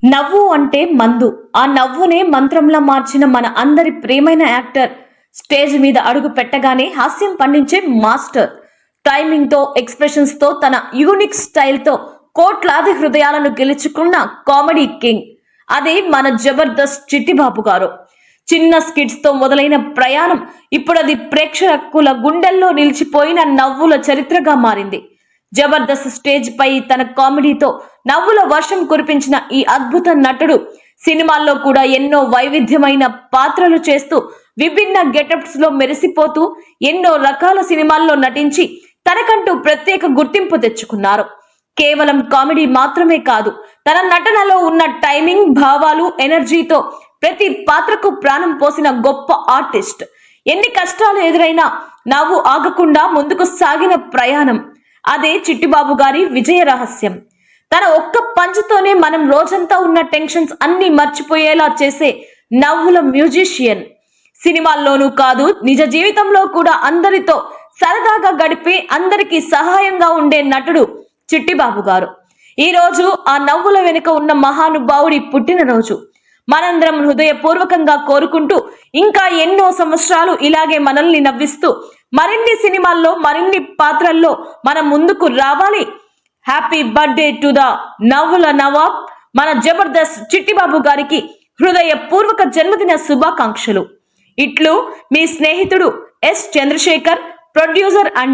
నవ్వు అంటే మందు. ఆ నవ్వునే మంత్రంలా మార్చిన మన అందరి ప్రియమైన యాక్టర్ స్టేజ్ మీద అడుగు పెట్టగానే హాస్యం పండించే మాస్టర్. టైమింగ్ తో, ఎక్స్‌ప్రెషన్స్ తో, తన యూనిక్ స్టైల్ తో కోట్లాది హృదయాలను గెలుచుకున్న కామెడీ కింగ్. అదే మన జబర్దస్త్ చిట్టిబాబు గారు. చిన్న స్కిట్స్ తో మొదలైన ప్రయాణం ఇప్పుడది ప్రేక్షకుల గుండెల్లో నిలిచిపోయిన నవ్వుల చరిత్రగా మారింది. జబర్దస్త్ స్టేజ్ పై తన కామెడీతో నవ్వుల వర్షం కురిపించిన ఈ అద్భుత నటుడు సినిమాల్లో కూడా ఎన్నో వైవిధ్యమైన పాత్రలు చేస్తూ విభిన్న గెటప్స్ లో మెరిసిపోతూ ఎన్నో రకాల సినిమాల్లో నటించి తనకంటూ ప్రత్యేక గుర్తింపు తెచ్చుకున్నారు. కేవలం కామెడీ మాత్రమే కాదు, తన నటనలో ఉన్న టైమింగ్, భావాలు, ఎనర్జీతో ప్రతి పాత్రకు ప్రాణం పోసిన గొప్ప ఆర్టిస్ట్. ఎన్ని కష్టాలు ఎదురైనా నవ్వు ఆగకుండా ముందుకు సాగిన ప్రయాణం, అదే చిట్టిబాబు గారి విజయ రహస్యం. తన ఒక్క పంచుతోనే మనం రోజంతా ఉన్న టెన్షన్స్ అన్ని మర్చిపోయేలా చేసే నవ్వుల మ్యూజిషియన్. సినిమాల్లోనూ కాదు, నిజ జీవితంలో కూడా అందరితో సరదాగా గడిపి అందరికీ సహాయంగా ఉండే నటుడు చిట్టిబాబు గారు. ఈ రోజు ఆ నవ్వుల వెనుక ఉన్న మహానుభావుడి పుట్టినరోజు. మనందరం హృదయపూర్వకంగా కోరుకుంటూ ఇంకా ఎన్నో సంవత్సరాలు ఇలాగే మనల్ని నవ్విస్తూ మరిన్ని సినిమాల్లో, మరిన్ని పాత్రల్లో మనం ముందుకు రావాలి. హ్యాపీ బర్త్డే టు ద నవ్వుల నవాబ్ మన జబర్దస్త్ చిట్టిబాబు గారికి హృదయపూర్వక జన్మదిన శుభాకాంక్షలు. ఇట్లు మీ స్నేహితుడు ఎస్ చంద్రశేఖర్, ప్రొడ్యూసర్ అండ్